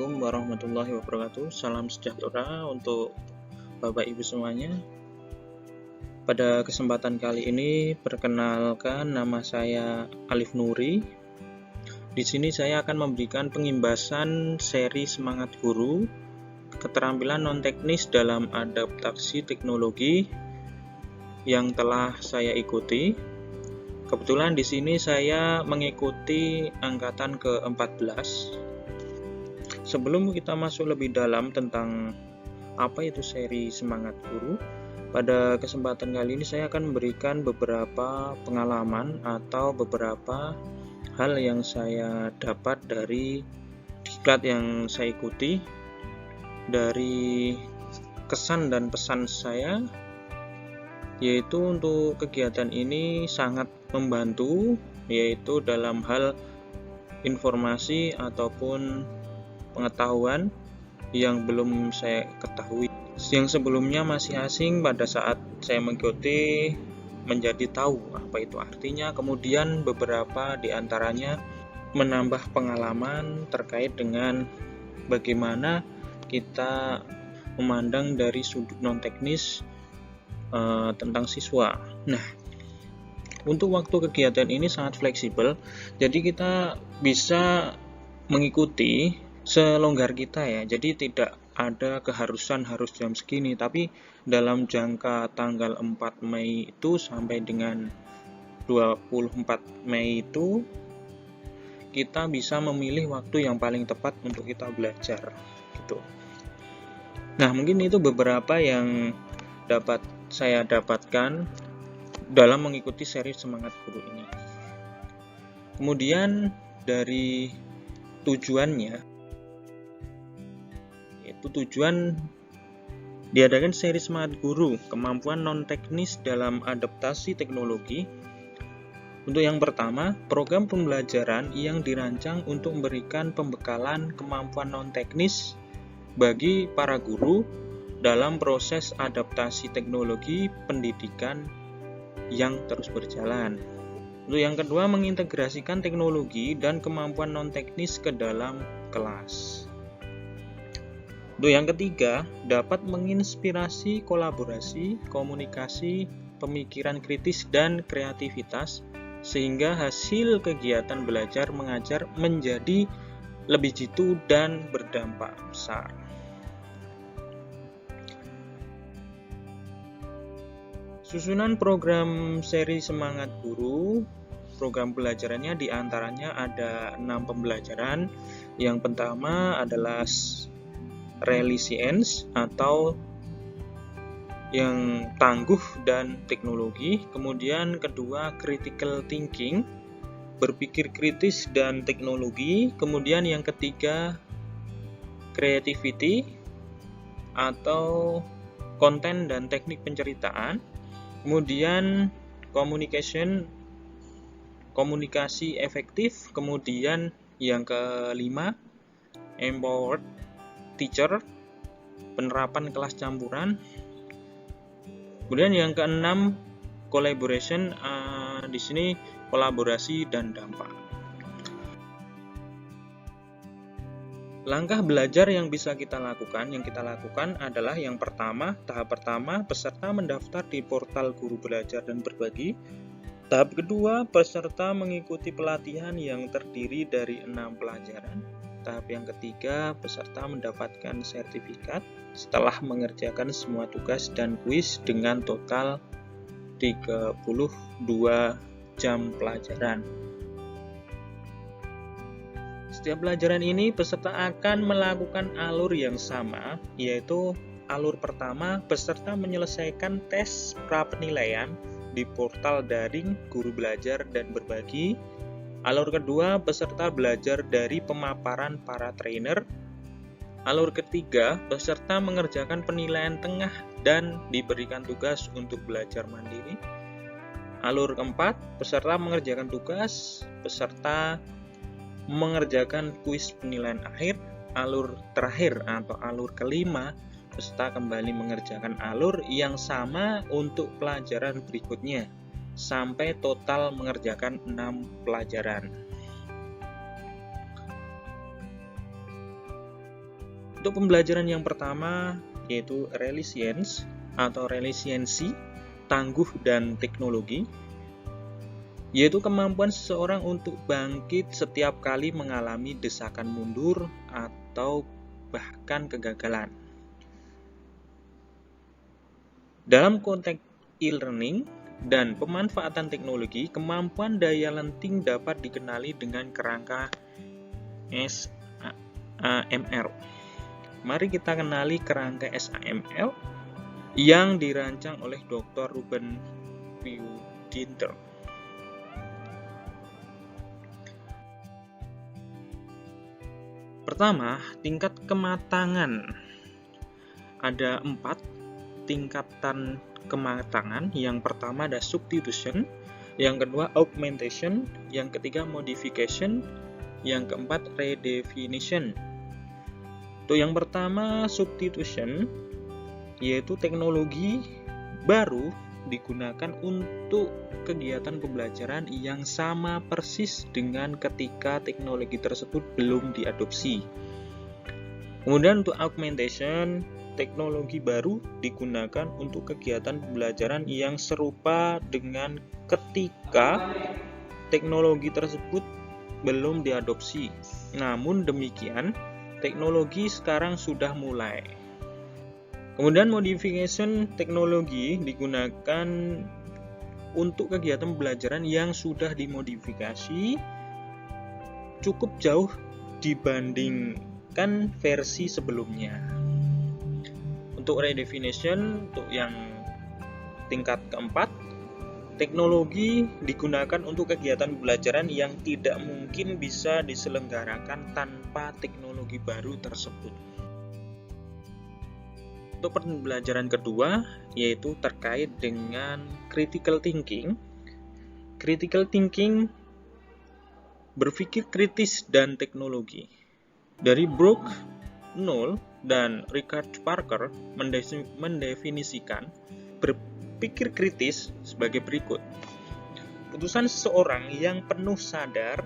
Assalamualaikum warahmatullahi wabarakatuh. Salam sejahtera untuk Bapak Ibu semuanya. Pada kesempatan kali ini, perkenalkan nama saya Alif Nuri. Di sini saya akan memberikan pengimbasan seri Semangat Guru, keterampilan non-teknis dalam adaptasi teknologi yang telah saya ikuti. Kebetulan di sini saya mengikuti angkatan ke-14. Sebelum kita masuk lebih dalam tentang apa itu seri Semangat Guru, pada kesempatan kali ini saya akan memberikan beberapa pengalaman atau beberapa hal yang saya dapat dari diklat yang saya ikuti, dari kesan dan pesan saya, yaitu untuk kegiatan ini sangat membantu, yaitu dalam hal informasi ataupun pengetahuan yang belum saya ketahui, yang sebelumnya masih asing pada saat saya mengikuti, menjadi tahu apa itu artinya. Kemudian beberapa diantaranya menambah pengalaman terkait dengan bagaimana kita memandang dari sudut non-teknis tentang siswa. Nah, untuk waktu kegiatan ini sangat fleksibel, jadi kita bisa mengikuti selonggar kita ya. Jadi tidak ada keharusan harus jam segini, tapi dalam jangka tanggal 4 Mei itu sampai dengan 24 Mei itu kita bisa memilih waktu yang paling tepat untuk kita belajar gitu. Nah, mungkin itu beberapa yang dapat saya dapatkan dalam mengikuti seri Semangat Guru ini. Kemudian dari tujuannya, tujuan diadakan seri Semangat Guru, kemampuan non-teknis dalam adaptasi teknologi. Untuk yang pertama, program pembelajaran yang dirancang untuk memberikan pembekalan kemampuan non-teknis bagi para guru dalam proses adaptasi teknologi pendidikan yang terus berjalan. Untuk yang kedua, mengintegrasikan teknologi dan kemampuan non-teknis ke dalam kelas. Untuk yang ketiga, dapat menginspirasi kolaborasi, komunikasi, pemikiran kritis, dan kreativitas, sehingga hasil kegiatan belajar mengajar menjadi lebih jitu dan berdampak besar. Susunan program seri Semangat Guru, program pembelajarannya diantaranya ada 6 pembelajaran. Yang pertama adalah Resilience atau yang tangguh dan teknologi. Kemudian kedua, Critical Thinking, berpikir kritis dan teknologi. Kemudian yang ketiga, Creativity atau konten dan teknik penceritaan. Kemudian Communication, komunikasi efektif. Kemudian yang kelima, Empowered Teacher, penerapan kelas campuran. Kemudian yang keenam, Collaboration, di sini kolaborasi dan dampak. Langkah belajar yang bisa kita lakukan, adalah yang pertama, tahap pertama, peserta mendaftar di portal Guru Belajar dan Berbagi. Tahap kedua, peserta mengikuti pelatihan yang terdiri dari 6 pelajaran. Tahap yang ketiga, peserta mendapatkan sertifikat setelah mengerjakan semua tugas dan kuis dengan total 32 jam pelajaran. Setiap pelajaran ini peserta akan melakukan alur yang sama, yaitu alur pertama, peserta menyelesaikan tes prapenilaian di portal daring Guru Belajar dan Berbagi. Alur kedua, peserta belajar dari pemaparan para trainer. Alur ketiga, peserta mengerjakan penilaian tengah dan diberikan tugas untuk belajar mandiri. Alur keempat, peserta mengerjakan tugas, peserta mengerjakan kuis penilaian akhir. Alur terakhir atau alur kelima, peserta kembali mengerjakan alur yang sama untuk pelajaran berikutnya, sampai total mengerjakan 6 pelajaran. Untuk pembelajaran yang pertama yaitu resilience atau resiliensi, tangguh dan teknologi, yaitu kemampuan seseorang untuk bangkit setiap kali mengalami desakan mundur atau bahkan kegagalan. Dalam konteks e-learning dan pemanfaatan teknologi, kemampuan daya lenting dapat dikenali dengan kerangka SAMR. Mari kita kenali kerangka SAMR yang dirancang oleh Dr. Ruben Ginter. Pertama, tingkat kematangan. Ada 4 tingkatan kematangan. Yang pertama ada substitution, yang kedua augmentation, yang ketiga modification, yang keempat redefinition. Untuk yang pertama substitution, yaitu teknologi baru digunakan untuk kegiatan pembelajaran yang sama persis dengan ketika teknologi tersebut belum diadopsi. Kemudian untuk augmentation, teknologi baru digunakan untuk kegiatan pembelajaran yang serupa dengan ketika teknologi tersebut belum diadopsi. Namun demikian, teknologi sekarang sudah mulai. Kemudian modification, teknologi digunakan untuk kegiatan pembelajaran yang sudah dimodifikasi cukup jauh dibandingkan versi sebelumnya. Untuk redefinition, untuk yang tingkat keempat, teknologi digunakan untuk kegiatan pembelajaran yang tidak mungkin bisa diselenggarakan tanpa teknologi baru tersebut. Untuk pembelajaran kedua, yaitu terkait dengan critical thinking. Critical thinking berpikir kritis dan teknologi. Dari Brooke Knoll dan Richard Parker mendefinisikan berpikir kritis sebagai berikut. Putusan seseorang yang penuh sadar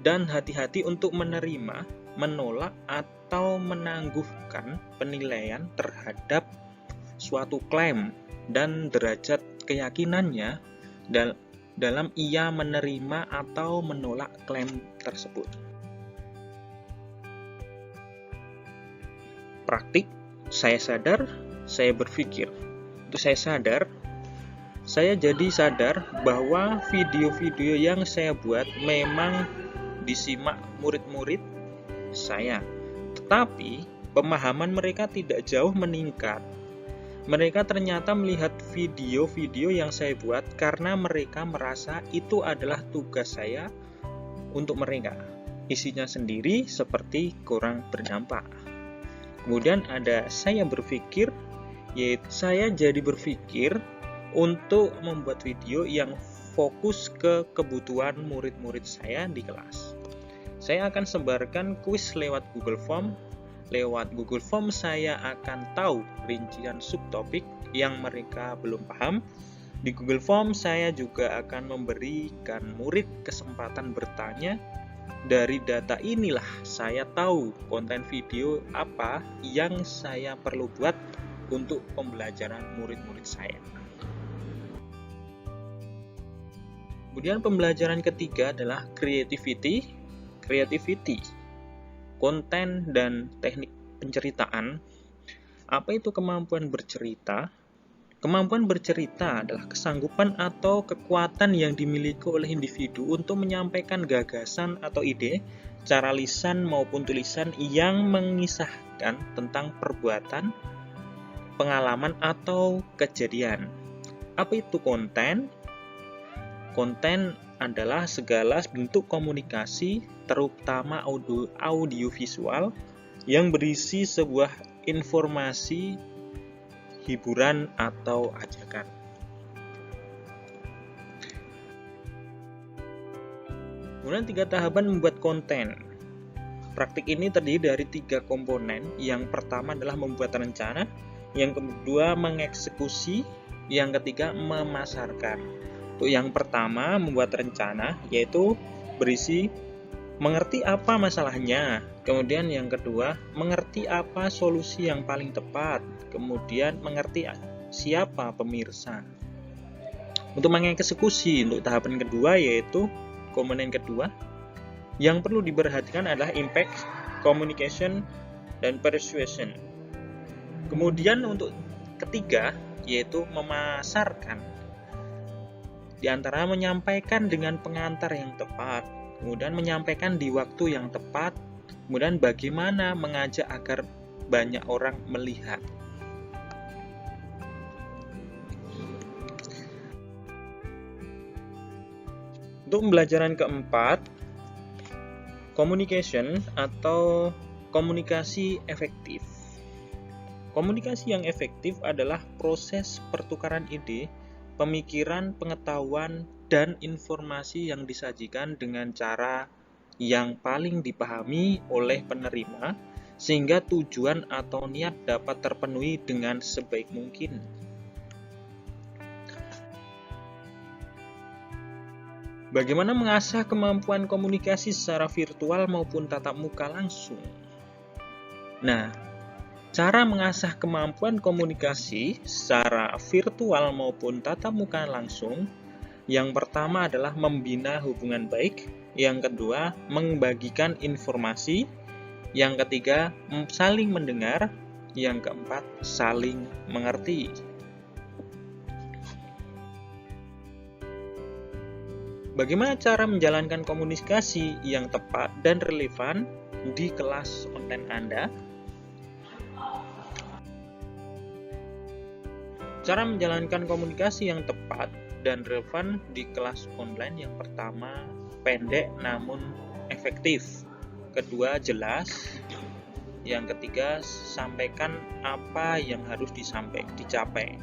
dan hati-hati untuk menerima, menolak, atau menangguhkan penilaian terhadap suatu klaim dan derajat keyakinannya dalam ia menerima atau menolak klaim tersebut. Praktik, saya sadar, saya berpikir. Untuk saya sadar, saya jadi sadar bahwa video-video yang saya buat memang disimak murid-murid saya. Tetapi, pemahaman mereka tidak jauh meningkat. Mereka ternyata melihat video-video yang saya buat karena mereka merasa itu adalah tugas saya untuk mereka. Isinya sendiri seperti kurang berdampak. Kemudian ada saya berpikir, yaitu saya jadi berpikir untuk membuat video yang fokus ke kebutuhan murid-murid saya di kelas. Saya akan sebarkan kuis lewat Google Form. Lewat Google Form saya akan tahu rincian subtopik yang mereka belum paham. Di Google Form saya juga akan memberikan murid kesempatan bertanya. Dari data inilah saya tahu konten video apa yang saya perlu buat untuk pembelajaran murid-murid saya. Kemudian pembelajaran ketiga adalah creativity, konten dan teknik penceritaan. Apa itu kemampuan bercerita? Kemampuan bercerita adalah kesanggupan atau kekuatan yang dimiliki oleh individu untuk menyampaikan gagasan atau ide, cara lisan maupun tulisan yang mengisahkan tentang perbuatan, pengalaman atau kejadian. Apa itu konten? Konten adalah segala bentuk komunikasi, terutama audiovisual, yang berisi sebuah informasi, hiburan, atau ajakan. Kemudian 3 tahapan membuat konten. Praktik ini terdiri dari 3 komponen. Yang pertama adalah membuat rencana, yang kedua mengeksekusi, yang ketiga memasarkan. Untuk yang pertama membuat rencana, yaitu berisi mengerti apa masalahnya, Kemudian yang kedua, mengerti apa solusi yang paling tepat. Kemudian mengerti siapa pemirsa. Untuk mengeksekusi untuk tahapan kedua, yaitu komponen kedua, yang perlu diperhatikan adalah impact, communication, dan persuasion. Kemudian untuk ketiga, yaitu memasarkan. Di antara menyampaikan dengan pengantar yang tepat, kemudian menyampaikan di waktu yang tepat, kemudian bagaimana mengajak agar banyak orang melihat. Untuk pembelajaran keempat, communication atau komunikasi efektif. Komunikasi yang efektif adalah proses pertukaran ide, pemikiran, pengetahuan, dan informasi yang disajikan dengan cara yang paling dipahami oleh penerima, sehingga tujuan atau niat dapat terpenuhi dengan sebaik mungkin. Bagaimana mengasah kemampuan komunikasi secara virtual maupun tatap muka langsung? Nah, cara mengasah kemampuan komunikasi secara virtual maupun tatap muka langsung, yang pertama adalah membina hubungan baik, yang kedua membagikan informasi, yang ketiga saling mendengar, yang keempat saling mengerti. Bagaimana cara menjalankan komunikasi yang tepat dan relevan di kelas online Anda? Cara menjalankan komunikasi yang tepat dan relevan di kelas online, yang pertama, pendek namun efektif. Kedua, jelas. Yang ketiga, sampaikan apa yang harus dicapai.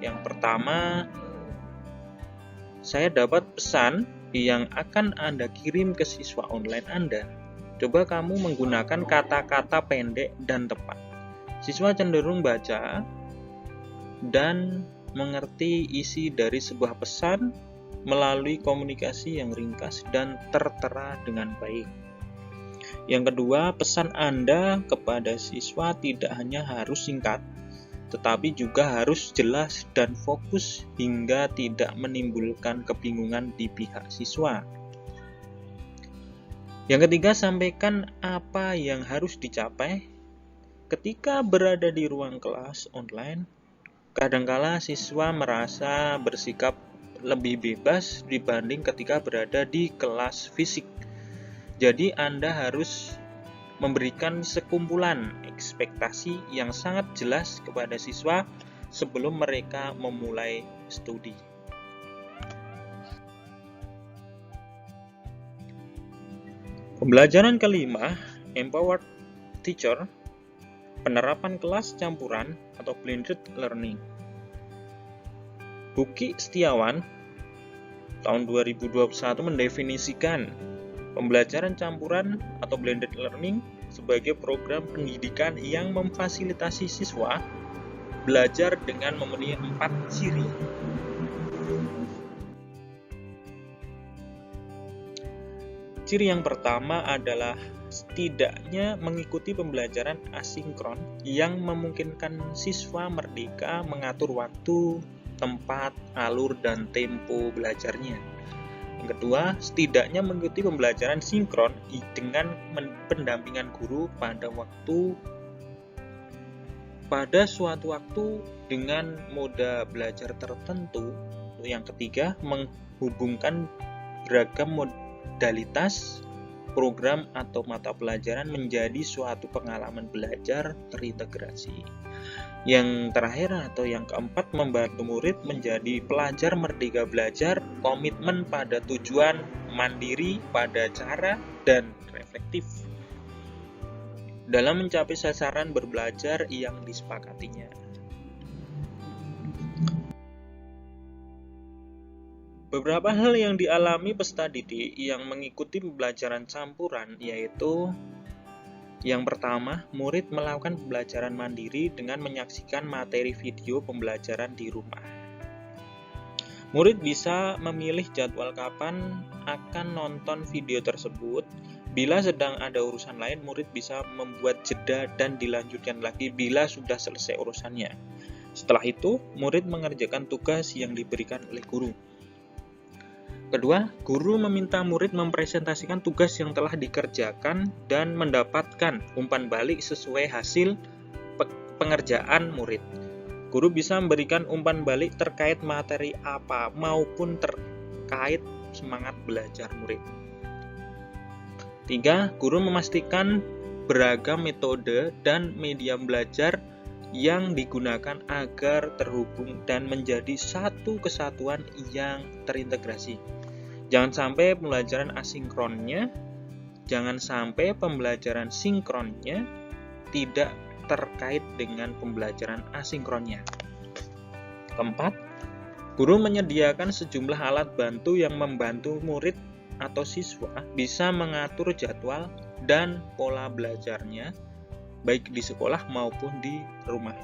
Yang pertama, saya dapat pesan yang akan Anda kirim ke siswa online Anda. Coba kamu menggunakan kata-kata pendek dan tepat. Siswa cenderung baca dan mengerti isi dari sebuah pesan melalui komunikasi yang ringkas dan tertera dengan baik. Yang kedua, pesan Anda kepada siswa tidak hanya harus singkat, tetapi juga harus jelas dan fokus hingga tidak menimbulkan kebingungan di pihak siswa. Yang ketiga, sampaikan apa yang harus dicapai. Ketika berada di ruang kelas online, kadangkala siswa merasa bersikap lebih bebas dibanding ketika berada di kelas fisik. Jadi Anda harus memberikan sekumpulan ekspektasi yang sangat jelas kepada siswa sebelum mereka memulai studi. Pembelajaran kelima, Empowered Teacher, penerapan kelas campuran atau blended learning. Buki Setiawan tahun 2021 mendefinisikan pembelajaran campuran atau blended learning sebagai program pendidikan yang memfasilitasi siswa belajar dengan memenuhi 4 ciri. Ciri yang pertama adalah setidaknya mengikuti pembelajaran asinkron yang memungkinkan siswa merdeka mengatur waktu, tempat, alur, dan tempo belajarnya. Yang kedua, setidaknya mengikuti pembelajaran sinkron dengan pendampingan guru pada suatu waktu dengan moda belajar tertentu. Yang ketiga, menghubungkan beragam modalitas program atau mata pelajaran menjadi suatu pengalaman belajar terintegrasi. Yang terakhir atau yang keempat, membantu murid menjadi pelajar merdeka belajar, komitmen pada tujuan, mandiri pada cara, dan reflektif dalam mencapai sasaran berbelajar yang disepakatinya. Beberapa hal yang dialami peserta didik yang mengikuti pembelajaran campuran yaitu: yang pertama, murid melakukan pembelajaran mandiri dengan menyaksikan materi video pembelajaran di rumah. Murid bisa memilih jadwal kapan akan nonton video tersebut Bila sedang ada urusan lain, murid bisa membuat jeda dan dilanjutkan lagi bila sudah selesai urusannya. Setelah itu, murid mengerjakan tugas yang diberikan oleh guru. Kedua, guru meminta murid mempresentasikan tugas yang telah dikerjakan dan mendapatkan umpan balik sesuai hasil pengerjaan murid. Guru bisa memberikan umpan balik terkait materi apa maupun terkait semangat belajar murid. 3. Guru memastikan beragam metode dan media belajar yang digunakan agar terhubung dan menjadi satu kesatuan yang terintegrasi. Jangan sampai pembelajaran pembelajaran sinkronnya tidak terkait dengan pembelajaran asinkronnya. Keempat, guru menyediakan sejumlah alat bantu yang membantu murid atau siswa bisa mengatur jadwal dan pola belajarnya baik di sekolah maupun di rumah.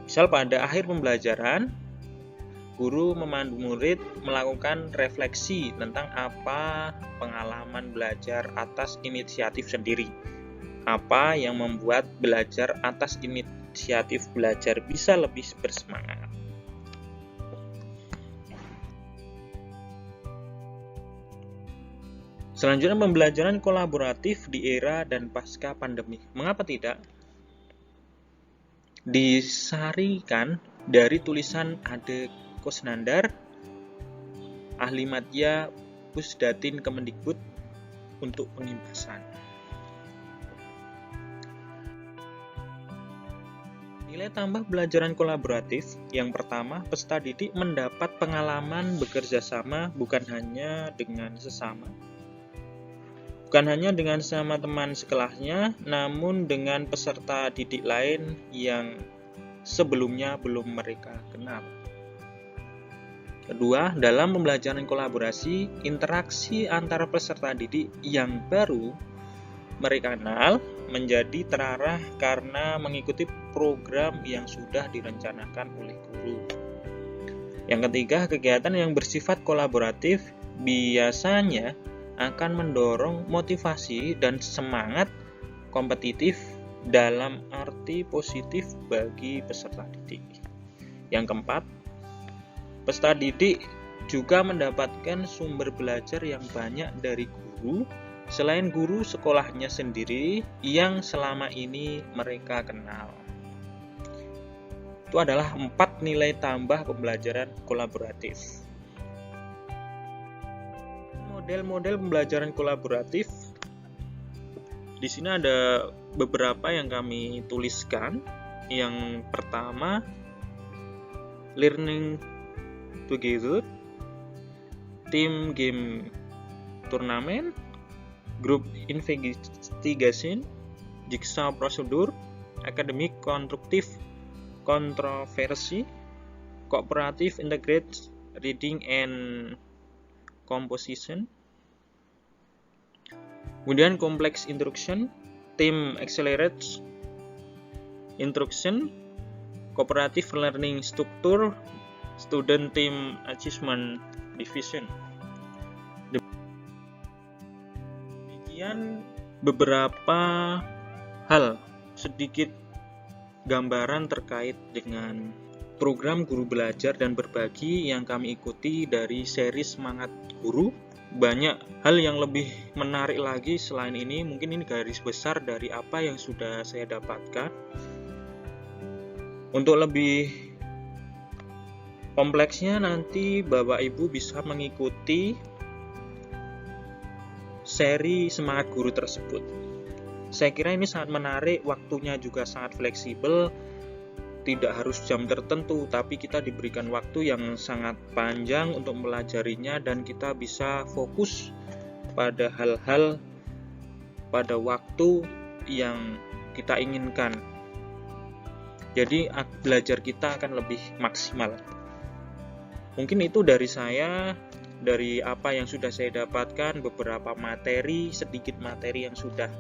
Misal pada akhir pembelajaran, guru memandu murid melakukan refleksi tentang apa pengalaman belajar atas inisiatif sendiri. Apa yang membuat belajar atas inisiatif belajar bisa lebih bersemangat. Selanjutnya, pembelajaran kolaboratif di era dan pasca pandemi. Mengapa tidak? Disarikan dari tulisan Ade Kusnandar, ahli madya Pusdatin Kemendikbud untuk pengimpasan. Nilai tambah pembelajaran kolaboratif. Yang pertama, peserta didik mendapat pengalaman bekerja sama bukan hanya dengan sesama teman sekelasnya, namun dengan peserta didik lain yang sebelumnya belum mereka kenal. Kedua, dalam pembelajaran kolaborasi, interaksi antara peserta didik yang baru mereka kenal menjadi terarah karena mengikuti program yang sudah direncanakan oleh guru. Yang ketiga, kegiatan yang bersifat kolaboratif biasanya akan mendorong motivasi dan semangat kompetitif dalam arti positif bagi peserta didik. Yang keempat, peserta didik juga mendapatkan sumber belajar yang banyak dari guru selain guru sekolahnya sendiri yang selama ini mereka kenal. Itu adalah 4 nilai tambah pembelajaran kolaboratif. Model-model pembelajaran kolaboratif. Di sini ada beberapa yang kami tuliskan. Yang pertama, learning together, team game turnamen, group investigation, jigsaw procedure, academic konstruktif kontroversi, cooperative integrated reading and composition. Kemudian complex instruction, team accelerates instruction, cooperative learning structure, student team achievement division. Demikian beberapa hal, sedikit gambaran terkait dengan program guru belajar dan berbagi yang kami ikuti dari seri Semangat Guru. Banyak hal yang lebih menarik lagi selain ini, mungkin ini garis besar dari apa yang sudah saya dapatkan. Untuk lebih kompleksnya nanti Bapak Ibu bisa mengikuti seri Semangat Guru tersebut. Saya kira ini sangat menarik, waktunya juga sangat fleksibel. Tidak harus jam tertentu, tapi kita diberikan waktu yang sangat panjang untuk mempelajarinya dan kita bisa fokus pada hal-hal pada waktu yang kita inginkan. Jadi belajar kita akan lebih maksimal. Mungkin itu dari saya, dari apa yang sudah saya dapatkan, beberapa materi, sedikit materi yang sudah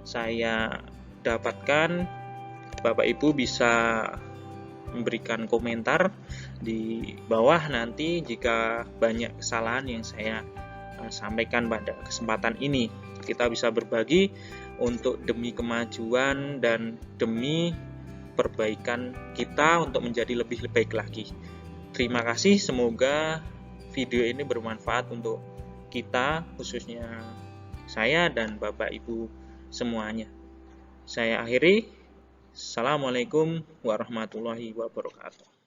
saya dapatkan. Bapak Ibu bisa memberikan komentar di bawah nanti jika banyak kesalahan yang saya sampaikan pada kesempatan ini. Kita bisa berbagi untuk demi kemajuan dan demi perbaikan kita untuk menjadi lebih baik lagi. Terima kasih, semoga video ini bermanfaat untuk kita, khususnya saya dan Bapak Ibu semuanya. Saya akhiri. Assalamualaikum warahmatullahi wabarakatuh.